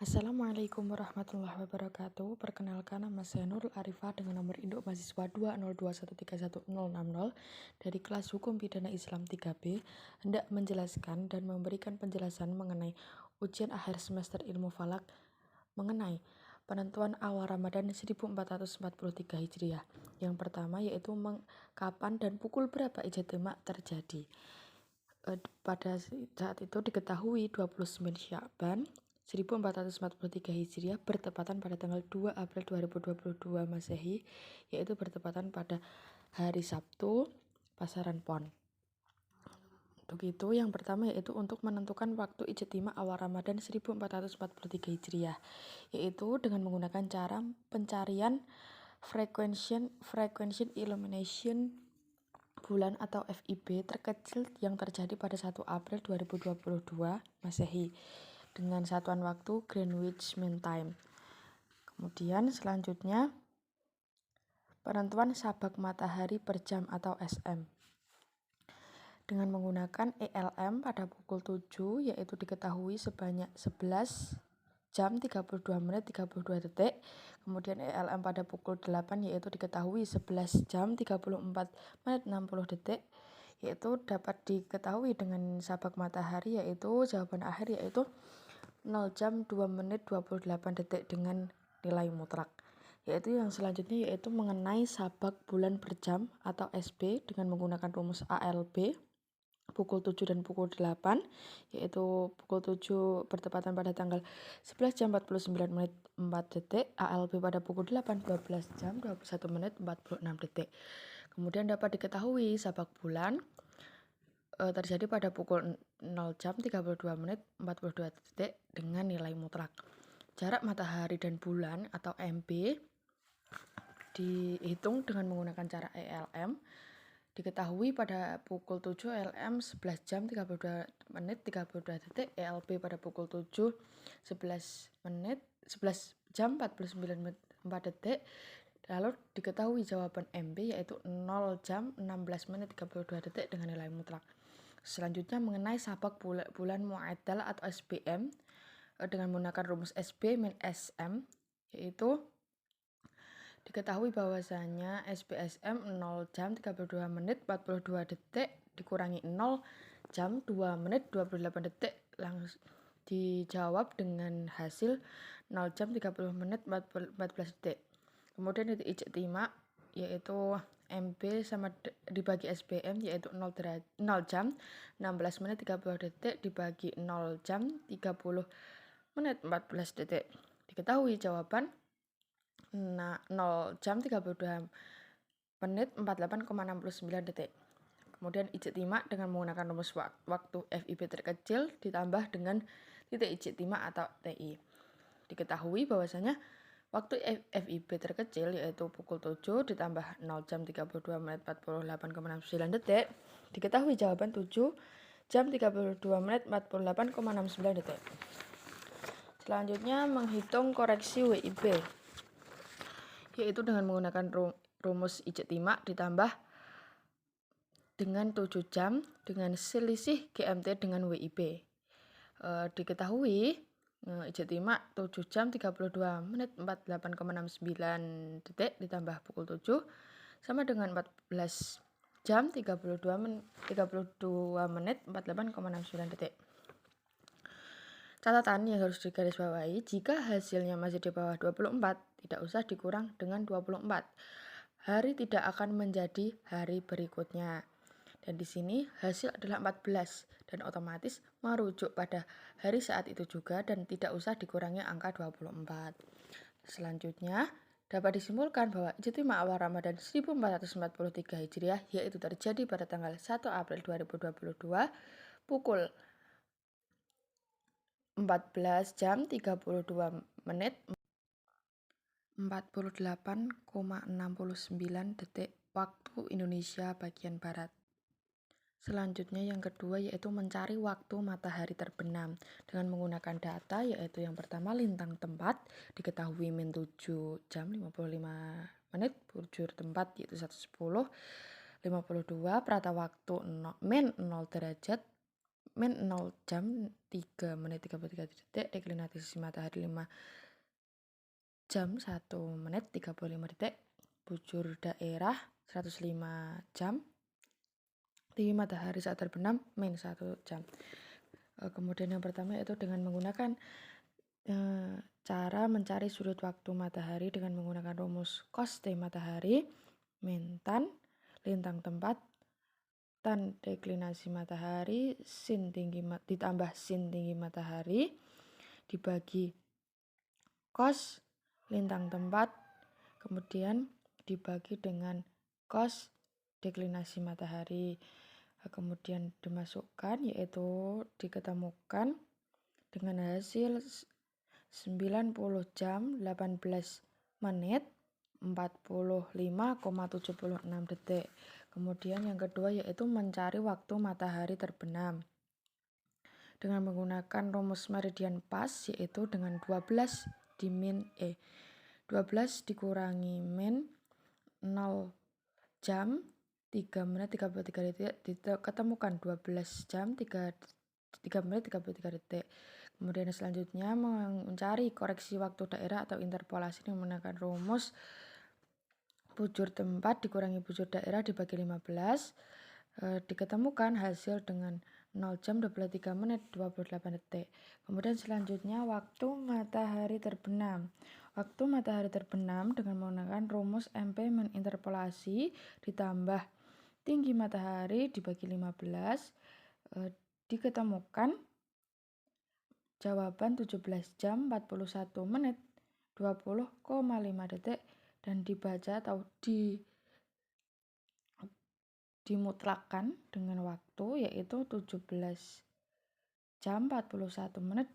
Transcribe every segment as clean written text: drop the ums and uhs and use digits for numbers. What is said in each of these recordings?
Assalamualaikum warahmatullahi wabarakatuh. Perkenalkan, nama saya Nurul Arifah dengan nomor induk mahasiswa 202131060 dari kelas Hukum Pidana Islam 3B, hendak menjelaskan dan memberikan penjelasan mengenai ujian akhir semester Ilmu Falak mengenai penentuan awal Ramadan 1443 Hijriah. Yang pertama yaitu kapan dan pukul berapa ijtima terjadi. Pada saat itu diketahui 29 Sya'ban 1443 Hijriah bertepatan pada tanggal 2 April 2022 Masehi, yaitu bertepatan pada hari Sabtu Pasaran Pon. Untuk itu yang pertama yaitu untuk menentukan waktu ijtima awal Ramadan 1443 Hijriah, yaitu dengan menggunakan cara pencarian frequency illumination bulan atau FIB terkecil yang terjadi pada 1 April 2022 Masehi dengan satuan waktu Greenwich Mean Time. Kemudian selanjutnya penentuan sabak matahari per jam atau SM dengan menggunakan ELM pada pukul 7, yaitu diketahui sebanyak 11 jam 32 menit 32 detik. Kemudian ELM pada pukul 8 yaitu diketahui 11 jam 34 menit 60 detik, yaitu dapat diketahui dengan sabak matahari yaitu jawaban akhir yaitu 0 jam 2 menit 28 detik dengan nilai mutlak. Yaitu yang selanjutnya yaitu mengenai sabak bulan per jam atau SB dengan menggunakan rumus ALB pukul 7 dan pukul 8, yaitu pukul 7 bertepatan pada tanggal 11 jam 49 menit 4 detik, ALB pada pukul 8 12 jam 21 menit 46 detik. Kemudian dapat diketahui sabak bulan terjadi pada pukul 0 jam 32 menit 42 detik dengan nilai mutlak. Jarak matahari dan bulan atau MB dihitung dengan menggunakan cara ELM. Diketahui pada pukul 7 LM 11 jam 32 menit 32 detik, ELB pada pukul 7 11 jam 49 menit 4 detik. Lalu diketahui jawaban MB yaitu 0 jam 16 menit 32 detik dengan nilai mutlak. Selanjutnya mengenai sabak bulan mu'addal atau SBM dengan menggunakan rumus SB min SM, yaitu diketahui bahwasanya SBSM 0 jam 32 menit 42 detik dikurangi 0 jam 2 menit 28 detik langsung dijawab dengan hasil 0 jam 30 menit 14 detik. Kemudian titik ijtima yaitu MB sama dibagi SBM yaitu 0 jam 16 menit 30 detik dibagi 0 jam 30 menit 14 detik. Diketahui jawaban 0 jam 32 menit 48,69 detik. Kemudian ijtima dengan menggunakan rumus waktu FIB terkecil ditambah dengan titik ijtima atau TI. Diketahui bahwasanya waktu FIB terkecil yaitu pukul 7 ditambah 0 jam 32 menit 48,69 detik. Diketahui jawaban 7 jam 32 menit 48,69 detik. Selanjutnya menghitung koreksi WIB, yaitu dengan menggunakan rumus ijtima ditambah dengan 7 jam dengan selisih GMT dengan WIB. Diketahui ijtima 7 jam 32 menit 48,69 detik ditambah pukul 7 sama dengan 14 jam 32 menit 48,69 detik. Catatan yang harus digarisbawahi, jika hasilnya masih di bawah 24, tidak usah dikurang dengan 24. Hari tidak akan menjadi hari berikutnya. Dan di sini hasil adalah 14 dan otomatis merujuk pada hari saat itu juga dan tidak usah dikurangi angka 24. Selanjutnya, dapat disimpulkan bahwa ijtima awal Ramadan 1443 Hijriah yaitu terjadi pada tanggal 1 April 2022 pukul 14 jam 32 menit 48,69 detik waktu Indonesia bagian Barat. Selanjutnya yang kedua yaitu mencari waktu matahari terbenam dengan menggunakan data yaitu yang pertama lintang tempat diketahui min 7 jam 55 menit, bujur tempat yaitu 110, 52, perata waktu min 0 derajat, min 0 jam 3 menit 33 detik, deklinasi matahari 5 jam 1 menit 35 detik, bujur daerah 105 jam, tinggi matahari saat terbenam min 1 jam. Kemudian yang pertama yaitu dengan menggunakan cara mencari sudut waktu matahari dengan menggunakan rumus cos T matahari min tan lintang tempat tan deklinasi matahari sin tinggi ditambah sin tinggi matahari dibagi cos lintang tempat kemudian dibagi dengan cos deklinasi matahari, kemudian dimasukkan yaitu diketemukan dengan hasil 90 jam 18 menit 45,76 detik. Kemudian yang kedua yaitu mencari waktu matahari terbenam dengan menggunakan rumus meridian pas yaitu dengan 12 dikurangi min 0 jam 3 menit 33 detik diketemukan 12 jam 3 menit 33 detik. Kemudian selanjutnya mencari koreksi waktu daerah atau interpolasi dengan menggunakan rumus bujur tempat dikurangi bujur daerah dibagi 15 diketemukan hasil dengan 0 jam 23 menit 28 detik. Kemudian selanjutnya waktu matahari terbenam. Waktu matahari terbenam dengan menggunakan rumus MP min interpolasi ditambah tinggi matahari dibagi 15 diketemukan jawaban 17 jam 41 menit 20,5 detik dan dibaca atau dimutlakkan dengan waktu yaitu 17 jam 41 menit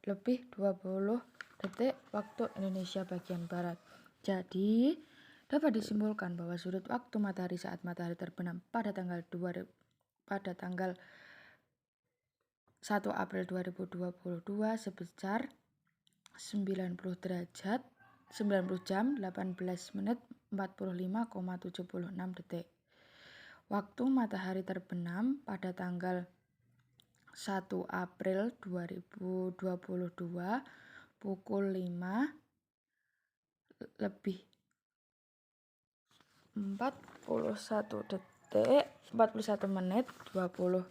lebih 20 detik waktu Indonesia bagian Barat. Jadi dapat disimpulkan bahwa sudut waktu matahari saat matahari terbenam pada tanggal 1 April 2022 sebesar 90 jam 18 menit 45,76 detik. Waktu matahari terbenam pada tanggal 1 April 2022 pukul 5 lebih 41 detik 41 menit 20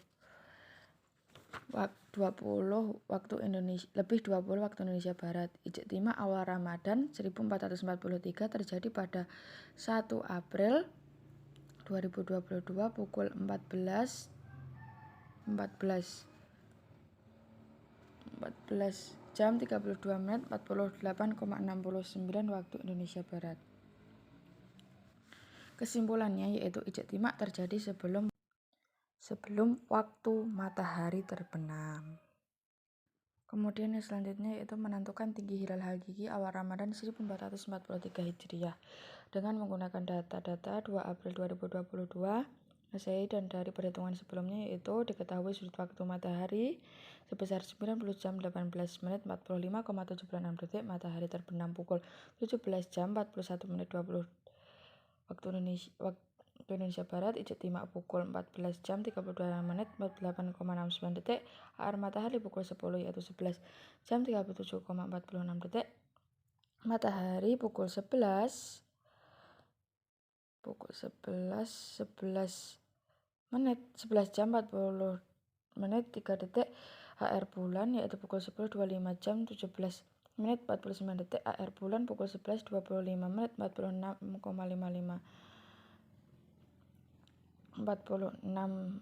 waktu Indonesia lebih 20 waktu Indonesia Barat. Ijtima awal Ramadan 1443 terjadi pada 1 April 2022 pukul 14 jam 32 menit 48,69 waktu Indonesia Barat. Kesimpulannya yaitu ijtima terjadi sebelum waktu matahari terbenam. Kemudian yang selanjutnya yaitu menentukan tinggi hilal hakiki awal Ramadan 1443 Hijriah dengan menggunakan data 2 April 2022 Masehi dan dari perhitungan sebelumnya yaitu diketahui sudut waktu matahari sebesar 90 jam 18 menit 45,76 detik, matahari terbenam pukul 17 jam 41 menit 20 waktu Indonesia Barat, ijtima pukul 14 jam 32 menit 48,69 detik, air matahari pukul 10 yaitu 11 jam 37,46 detik, matahari pukul 11 menit 11 jam 40 menit 3 detik, HR bulan yaitu pukul 10 25 jam 17 menit 49 detik, HR bulan pukul 11 25 menit 46,55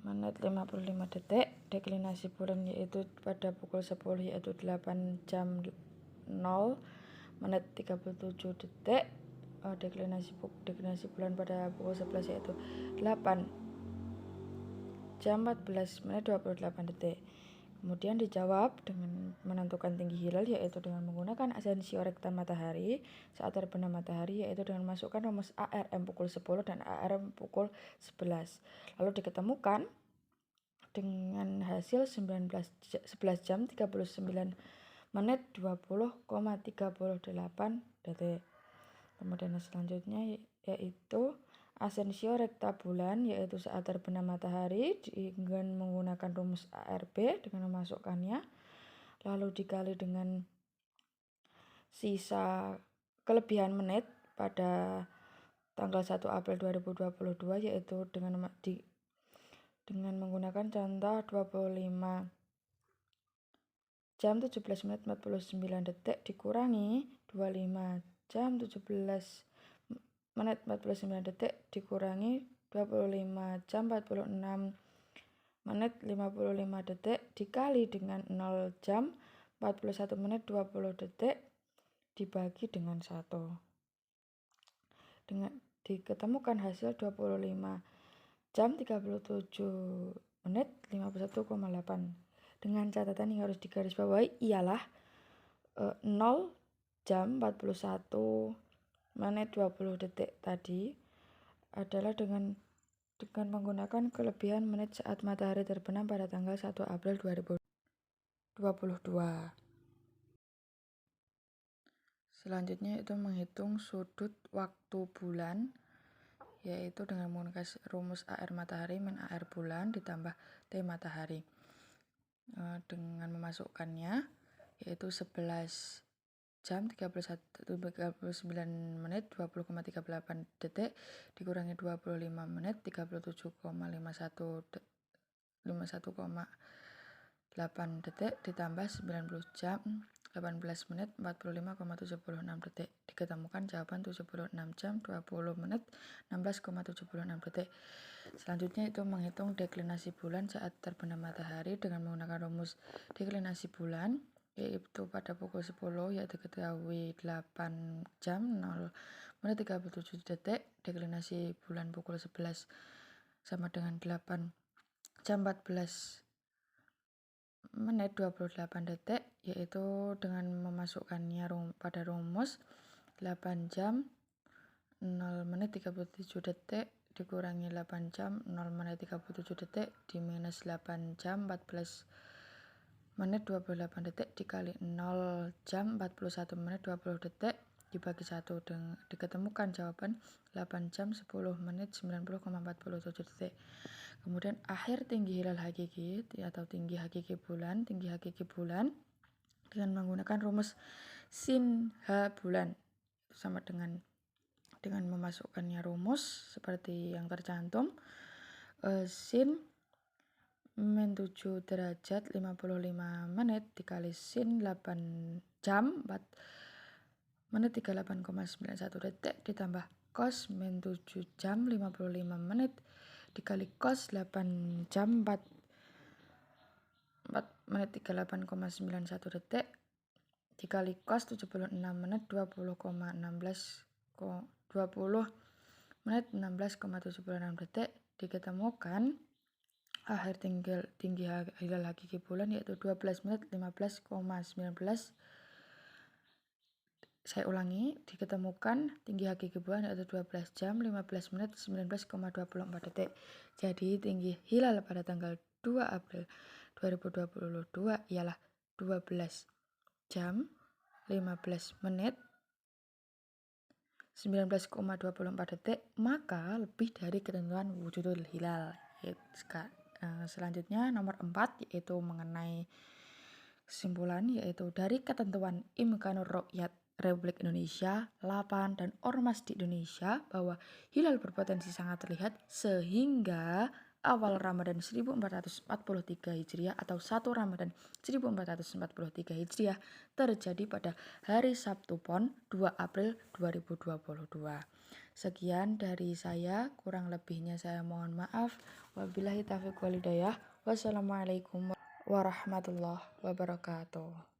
menit 55 detik, deklinasi bulan yaitu pada pukul 10 yaitu 8 jam 0 menit 37 detik, deklinasi bulan pada pukul 11 yaitu 8 jam 14 menit 28 detik. Kemudian dijawab dengan menentukan tinggi hilal yaitu dengan menggunakan asensio rektan matahari saat terbenam matahari yaitu dengan masukkan rumus ARM pukul 10 dan ARM pukul 11. Lalu diketemukan dengan hasil 11 jam 39 menit 20,38 detik. Kemudian selanjutnya yaitu Asensio rekta bulan, yaitu saat terbenam matahari dengan menggunakan rumus ARB dengan memasukkannya, lalu dikali dengan sisa kelebihan menit pada tanggal 1 April 2022, yaitu dengan menggunakan contoh 25 jam 17 menit 49 detik dikurangi 25 jam 17 menit 49 detik dikurangi 25 jam 46 menit 55 detik dikali dengan 0 jam 41 menit 20 detik dibagi dengan 1. Dengan diketemukan hasil 25 jam 37 menit 51,8. Dengan catatan yang harus digarisbawahi ialah 0 jam 41 menit 20 detik tadi adalah dengan menggunakan kelebihan menit saat matahari terbenam pada tanggal 1 April 2022. Selanjutnya itu menghitung sudut waktu bulan, yaitu dengan menggunakan rumus AR matahari min AR bulan ditambah T matahari. Dengan memasukkannya yaitu 11 jam 39 menit 20,38 detik dikurangi 25 menit 37,51,8 detik ditambah 90 jam 18 menit 45,76 detik diketemukan jawaban 76 jam 20 menit 16,76 detik. Selanjutnya itu menghitung deklinasi bulan saat terbenam matahari dengan menggunakan rumus deklinasi bulan, yaitu pada pukul 10 yaitu diketahui 8 jam 0 menit 37 detik, deklinasi bulan pukul 11 sama dengan 8 jam 14 menit 28 detik, yaitu dengan memasukkannya pada rumus 8 jam 0 menit 37 detik dikurangi 8 jam 0 menit 37 detik di minus 8 jam 14 menit 28 detik dikali 0 jam 41 menit 20 detik dibagi 1 diketemukan jawaban 8 jam 10 menit 90,47 detik. Kemudian akhir tinggi hilal hakiki atau tinggi hakiki bulan dengan menggunakan rumus sin H bulan sama dengan memasukkannya rumus seperti yang tercantum. Sin min 7 derajat 55 menit dikali sin 8 jam 4 menit 38,91 detik ditambah cos min 7 jam 55 menit dikali cos 8 jam 4 menit 38,91 detik dikali cos 76 menit 20 menit 16,76 detik diketemukan akhir tinggi hilal hakiki bulan yaitu 12 menit 15,19. Saya ulangi, diketemukan tinggi hakiki bulan yaitu 12 jam 15 menit 19,24 detik. Jadi tinggi hilal pada tanggal 2 April 2022 ialah 12 jam 15 menit 19,24 detik, maka lebih dari ketentuan wujudul hilal. Selanjutnya nomor 4 yaitu mengenai kesimpulan, yaitu dari ketentuan Imkanur Ru'yat Republik Indonesia, LAPAN, dan Ormas di Indonesia bahwa hilal berpotensi sangat terlihat sehingga awal Ramadan 1443 Hijriah atau 1 Ramadan 1443 Hijriah terjadi pada hari Sabtu Pon 2 April 2022. Sekian dari saya, kurang lebihnya saya mohon maaf. Wabillahi taufiq wal hidayah. Wassalamualaikum warahmatullahi wabarakatuh.